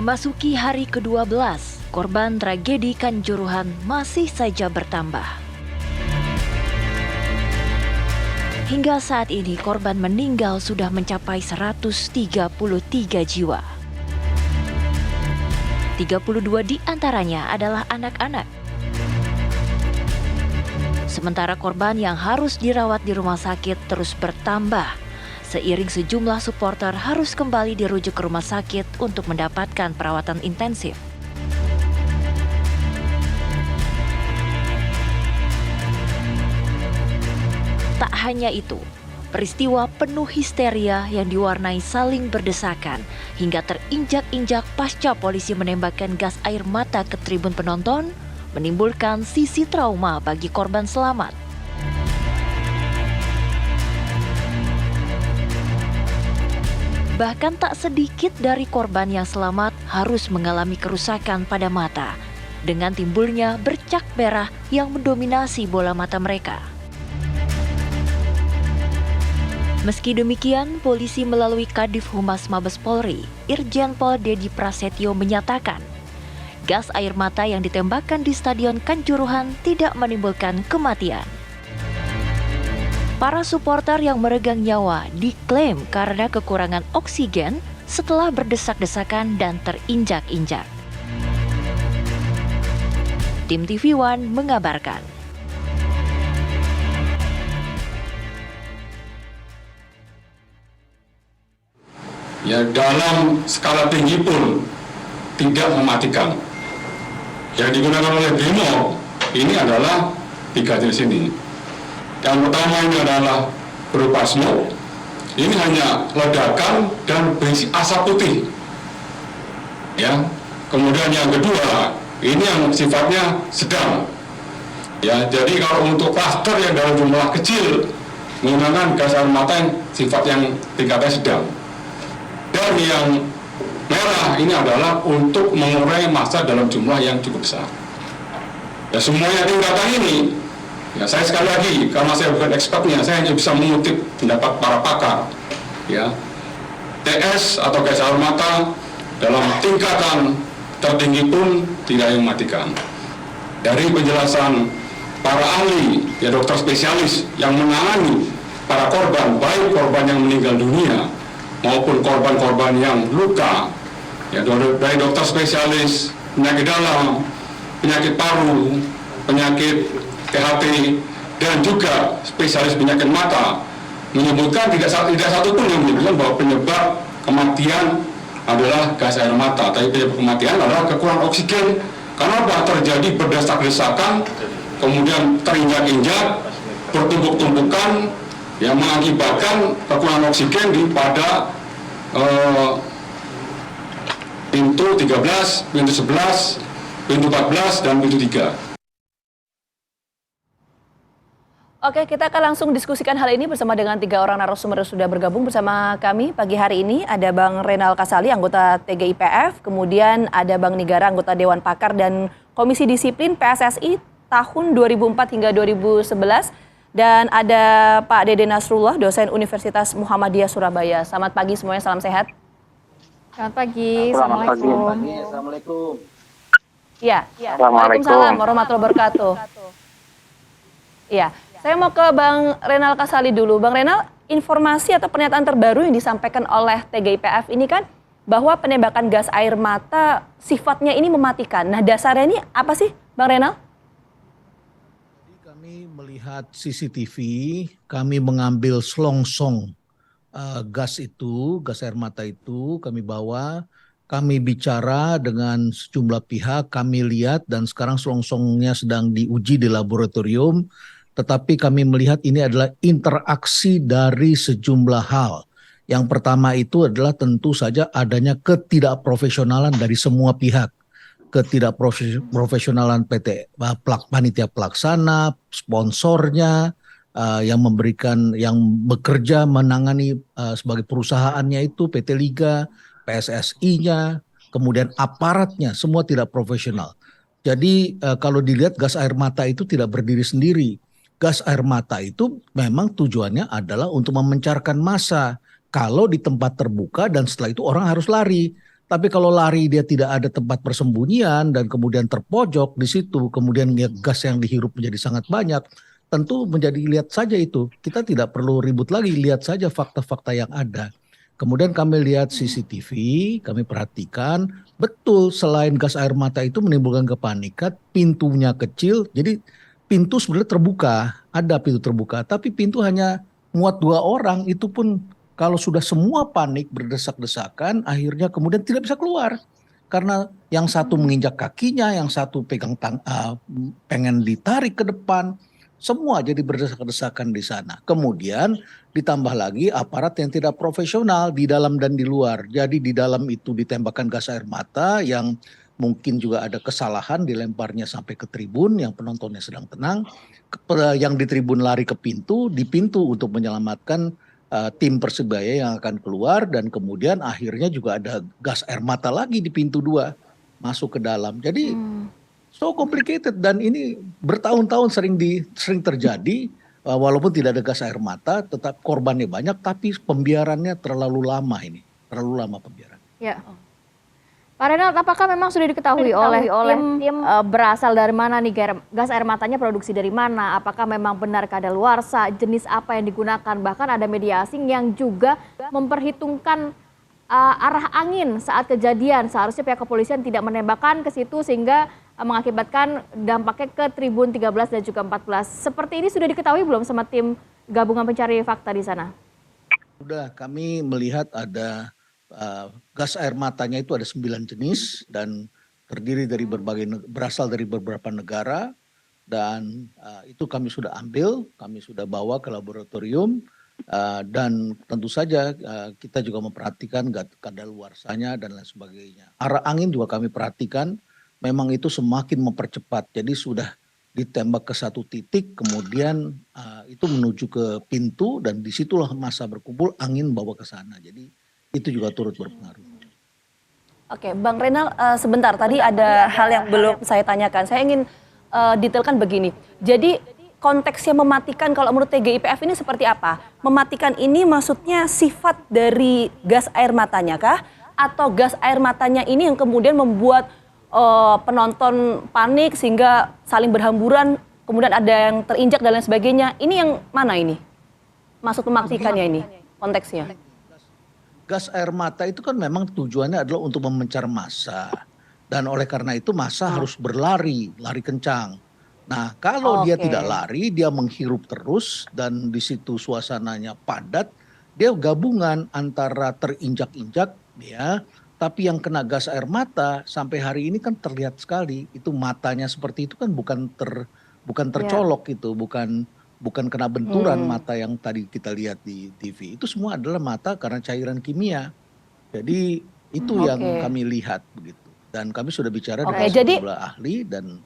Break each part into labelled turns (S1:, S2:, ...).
S1: Memasuki hari ke-12, korban tragedi Kanjuruhan masih saja bertambah. Hingga saat ini korban meninggal sudah mencapai 133 jiwa. 32 di antaranya adalah anak-anak. Sementara korban yang harus dirawat di rumah sakit terus bertambah, seiring sejumlah supporter harus kembali dirujuk ke rumah sakit untuk mendapatkan perawatan intensif. Tak hanya itu, peristiwa penuh histeria yang diwarnai saling berdesakan hingga terinjak-injak pasca polisi menembakkan gas air mata ke tribun penonton menimbulkan sisi trauma bagi korban selamat. Bahkan tak sedikit dari korban yang selamat harus mengalami kerusakan pada mata dengan timbulnya bercak merah yang mendominasi bola mata mereka. Meski demikian, polisi melalui Kadif Humas Mabes Polri, Irjen Pol Dedi Prasetyo menyatakan, gas air mata yang ditembakkan di Stadion Kanjuruhan tidak menimbulkan kematian. Para supporter yang meregang nyawa diklaim karena kekurangan oksigen setelah berdesak-desakan dan terinjak-injak. Tim TV One mengabarkan.
S2: Ya, dalam skala tinggi pun tidak mematikan. Yang digunakan oleh BRIMOB ini adalah 3 jenis ini. Yang pertama ini adalah berupa smoke. Ini hanya ledakan dan berisi asap putih. Ya. Kemudian yang kedua, ini yang sifatnya sedang. Ya, jadi kalau untuk klaster yang dalam jumlah kecil menggunakan gas air mata yang sifat yang tingkatnya sedang. Dan yang merah ini adalah untuk mengurai massa dalam jumlah yang cukup besar. Ya, semuanya tingkatan ini, ya saya sekali lagi, karena saya bukan expertnya, saya hanya bisa mengutip pendapat para pakar. Ya, TS atau gas air mata dalam tingkatan tertinggi pun tidak mematikan. Dari penjelasan para ahli, ya dokter spesialis yang menangani para korban, baik korban yang meninggal dunia maupun korban-korban yang luka, ya dari dokter spesialis penyakit dalam, penyakit paru, penyakit THT, dan juga spesialis penyakit mata menyebutkan tidak satu pun yang menyebutkan bahwa penyebab kematian adalah gas air mata, tapi penyebab kematian adalah kekurangan oksigen karena terjadi berdesak-desakan, kemudian terinjak-injak, bertumpuk-tumpukan yang mengakibatkan kekurangan oksigen pada pintu 13, pintu 11, pintu 14, dan pintu 3.
S3: Oke, kita akan langsung diskusikan hal ini bersama dengan 3 orang narasumber yang sudah bergabung bersama kami pagi hari ini. Ada Bang Renal Kasali, anggota TGIPF, kemudian ada Bang Nigara, anggota Dewan Pakar dan Komisi Disiplin PSSI tahun 2004 hingga 2011. Dan ada Pak Dede Nasrullah, dosen Universitas Muhammadiyah Surabaya. Selamat pagi semuanya, salam sehat.
S4: Selamat pagi, Assalamualaikum.
S5: Assalamualaikum.
S3: Ya, Waalaikumsalam warahmatullahi wabarakatuh. Iya, saya mau ke Bang Renal Kasali dulu. Bang Renal, informasi atau pernyataan terbaru yang disampaikan oleh TGIPF ini kan bahwa penembakan gas air mata sifatnya ini mematikan. Nah, dasarnya ini apa sih, Bang Renal?
S6: Kami melihat CCTV, kami mengambil selongsong gas air mata itu, kami bawa, kami bicara dengan sejumlah pihak, kami lihat dan sekarang selongsongnya sedang diuji di laboratorium, tetapi kami melihat ini adalah interaksi dari sejumlah hal. Yang pertama itu adalah tentu saja adanya ketidakprofesionalan dari semua pihak. Ketidakprofesionalan PT panitia pelaksana, sponsornya, yang bekerja menangani sebagai perusahaannya itu PT Liga, PSSI-nya, kemudian aparatnya semua tidak profesional. Jadi kalau dilihat gas air mata itu tidak berdiri sendiri. Gas air mata itu memang tujuannya adalah untuk memencarkan massa. Kalau di tempat terbuka dan setelah itu orang harus lari. Tapi kalau lari dia tidak ada tempat persembunyian dan kemudian terpojok di situ, kemudian gas yang dihirup menjadi sangat banyak, tentu menjadi lihat saja itu. Kita tidak perlu ribut lagi, lihat saja fakta-fakta yang ada. Kemudian kami lihat CCTV, kami perhatikan, betul selain gas air mata itu menimbulkan kepanikan, pintunya kecil, jadi pintu sebenarnya terbuka, ada pintu terbuka, tapi pintu hanya muat 2 orang, itu pun kalau sudah semua panik berdesak-desakan, akhirnya kemudian tidak bisa keluar. Karena yang satu menginjak kakinya, yang satu pengen ditarik ke depan, semua jadi berdesak-desakan di sana. Kemudian ditambah lagi aparat yang tidak profesional di dalam dan di luar. Jadi di dalam itu ditembakkan gas air mata yang mungkin juga ada kesalahan dilemparnya sampai ke tribun yang penontonnya sedang tenang. Yang di tribun lari ke pintu, di pintu untuk menyelamatkan tim Persebaya yang akan keluar, dan kemudian akhirnya juga ada gas air mata lagi di pintu 2 masuk ke dalam. Jadi so complicated, dan ini bertahun-tahun sering terjadi, walaupun tidak ada gas air mata, tetap korbannya banyak, tapi pembiarannya terlalu lama pembiaran.
S4: Ya. Pak Renald, apakah memang sudah diketahui oleh tim berasal dari mana nih gas air matanya, produksi dari mana? Apakah memang benar kadaluarsa, jenis apa yang digunakan? Bahkan ada media asing yang juga memperhitungkan arah angin saat kejadian. Seharusnya pihak kepolisian tidak menembakkan ke situ sehingga mengakibatkan dampaknya ke Tribun 13 dan juga 14. Seperti ini sudah diketahui belum sama tim gabungan pencari fakta di sana?
S6: Sudah, kami melihat ada gas air matanya itu ada 9 jenis dan terdiri dari berasal dari beberapa negara, dan itu kami sudah ambil, kami sudah bawa ke laboratorium, dan tentu saja kita juga memperhatikan kadaluarsanya dan lain sebagainya. Arah angin juga kami perhatikan, memang itu semakin mempercepat, jadi sudah ditembak ke satu titik, kemudian itu menuju ke pintu, dan disitulah massa berkumpul, angin bawa ke sana, jadi itu juga turut berpengaruh.
S3: Oke, Bang Renal, sebentar, tadi ada hal yang belum saya tanyakan. Saya ingin detailkan begini. Jadi konteksnya mematikan kalau menurut TGIPF ini seperti apa? Mematikan ini maksudnya sifat dari gas air matanya kah? Atau gas air matanya ini yang kemudian membuat penonton panik sehingga saling berhamburan, kemudian ada yang terinjak dan lain sebagainya. Ini yang mana ini? Maksud mematikannya ini, konteksnya?
S6: Gas air mata itu kan memang tujuannya adalah untuk memencar massa, dan oleh karena itu massa harus lari kencang. Nah, kalau dia tidak lari, dia menghirup terus, dan di situ suasananya padat, dia gabungan antara terinjak-injak, ya. Tapi yang kena gas air mata sampai hari ini kan terlihat sekali, itu matanya seperti itu kan bukan tercolok gitu, bukan kena benturan mata yang tadi kita lihat di TV. Itu semua adalah mata karena cairan kimia. Jadi itu yang kami lihat begitu. Dan kami sudah bicara dengan sejumlah ahli dan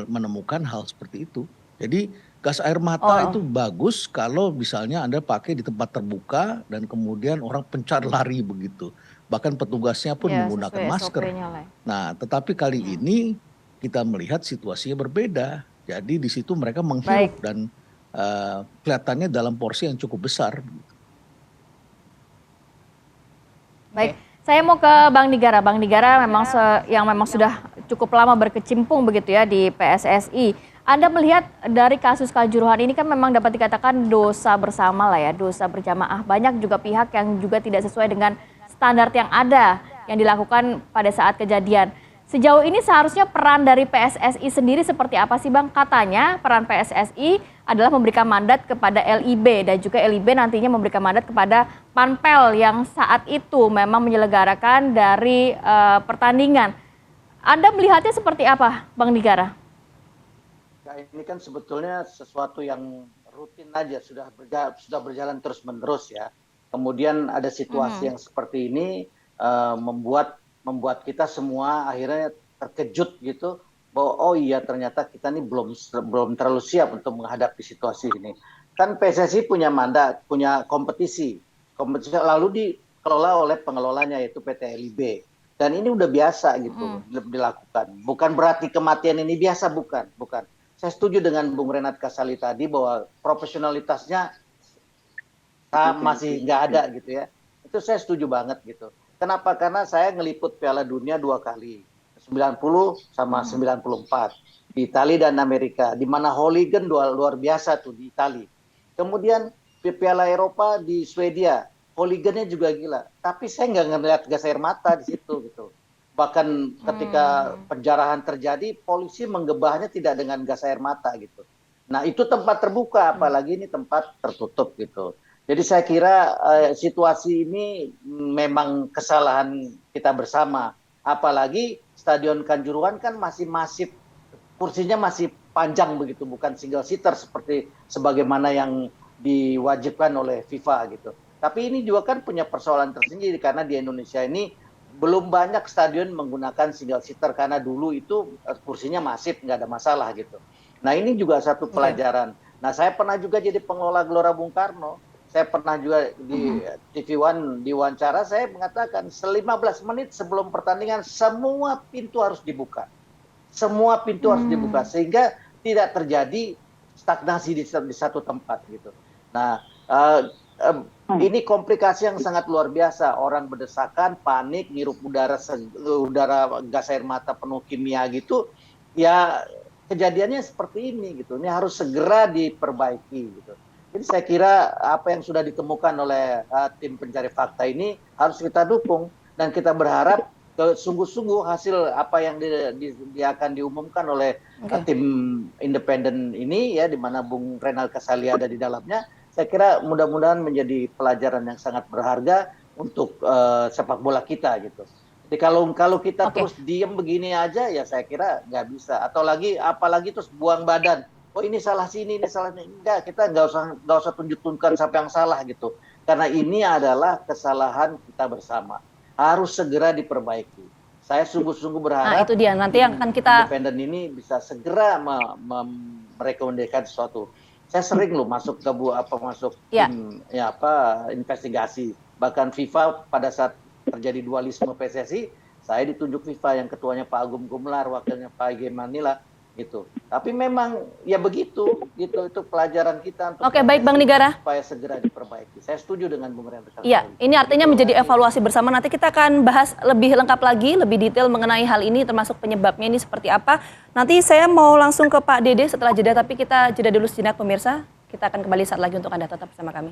S6: menemukan hal seperti itu. Jadi gas air mata itu bagus kalau misalnya Anda pakai di tempat terbuka dan kemudian orang pencar lari begitu. Bahkan petugasnya pun menggunakan masker. Nah, tetapi kali ini kita melihat situasinya berbeda. Jadi di situ mereka menghirup dan kelihatannya dalam porsi yang cukup besar.
S4: Baik, saya mau ke Bang Nigara. Bang Nigara memang memang sudah cukup lama berkecimpung begitu ya di PSSI. Anda melihat dari kasus Kanjuruhan ini kan memang dapat dikatakan dosa bersama lah ya, dosa berjamaah. Banyak juga pihak yang juga tidak sesuai dengan standar yang ada yang dilakukan pada saat kejadian. Sejauh ini seharusnya peran dari PSSI sendiri seperti apa sih Bang? Katanya peran PSSI adalah memberikan mandat kepada LIB dan juga LIB nantinya memberikan mandat kepada Panpel yang saat itu memang menyelenggarakan dari pertandingan. Anda melihatnya seperti apa Bang Nigara?
S5: Ya, ini kan sebetulnya sesuatu yang rutin aja, sudah berjalan terus-menerus ya. Kemudian ada situasi yang seperti ini membuat kita semua akhirnya terkejut gitu bahwa oh iya ternyata kita ini belum terlalu siap untuk menghadapi situasi ini. Kan PSSI punya mandat, punya kompetisi lalu dikelola oleh pengelolanya yaitu PT LIB. Dan ini udah biasa gitu dilakukan. Bukan berarti kematian ini biasa, bukan. Saya setuju dengan Bung Renat Kasali tadi bahwa profesionalitasnya masih nggak ada gitu ya. Itu saya setuju banget gitu. Kenapa? Karena saya ngeliput Piala Dunia 2 kali, 90 sama 94 di Italia dan Amerika, di mana hooligan luar biasa tuh di Italia. Kemudian Piala Eropa di Swedia, hooligannya juga gila. Tapi saya nggak ngeliat gas air mata di situ gitu. Bahkan ketika penjarahan terjadi, polisi menggebahnya tidak dengan gas air mata gitu. Nah itu tempat terbuka, apalagi ini tempat tertutup gitu. Jadi saya kira situasi ini memang kesalahan kita bersama. Apalagi Stadion Kanjuruhan kan masih masif, kursinya masih panjang begitu, bukan single seater seperti sebagaimana yang diwajibkan oleh FIFA gitu. Tapi ini juga kan punya persoalan tersendiri karena di Indonesia ini belum banyak stadion menggunakan single seater karena dulu itu kursinya masif, nggak ada masalah gitu. Nah ini juga satu pelajaran. Nah saya pernah juga jadi pengelola Gelora Bung Karno. Saya pernah juga di TV One diwawancara, saya mengatakan 15 menit sebelum pertandingan semua pintu harus dibuka. Semua pintu harus dibuka sehingga tidak terjadi stagnasi di satu tempat gitu. Nah, ini komplikasi yang sangat luar biasa. Orang berdesakan, panik, ngirup udara gas air mata penuh kimia gitu. Ya kejadiannya seperti ini gitu. Ini harus segera diperbaiki gitu. Jadi saya kira apa yang sudah ditemukan oleh tim pencari fakta ini harus kita dukung dan kita berharap sungguh-sungguh hasil apa yang dia akan diumumkan oleh tim independen ini ya, di mana Bung Renal Kasali ada di dalamnya. Saya kira mudah-mudahan menjadi pelajaran yang sangat berharga untuk sepak bola kita gitu. Jadi kalau kita terus diem begini aja ya saya kira nggak bisa. Atau apalagi terus buang badan. Oh ini salah sini, ini salah sini. Enggak, kita nggak usah tunjukkan siapa yang salah gitu. Karena ini adalah kesalahan kita bersama. Harus segera diperbaiki. Saya sungguh-sungguh berharap
S3: itu dia nanti yang akan kita
S5: independen ini bisa segera merekomendasikan sesuatu. Saya sering loh masuk ke tim investigasi. Bahkan FIFA pada saat terjadi dualisme PSSI, saya ditunjuk FIFA yang ketuanya Pak Agung Gumelar, wakilnya Pak Ege Manila gitu. Tapi memang ya begitu gitu, itu pelajaran kita untuk
S3: baik Bang Nigara.
S5: supaya segera diperbaiki. Saya setuju dengan Bung Renal.
S3: Iya, ini artinya menjadi evaluasi bersama. Nanti kita akan bahas lebih lengkap lagi, lebih detail mengenai hal ini, termasuk penyebabnya ini seperti apa. Nanti saya mau langsung ke Pak Dede setelah jeda, tapi kita jeda dulu sejenak pemirsa. Kita akan kembali saat lagi untuk Anda tetap bersama kami.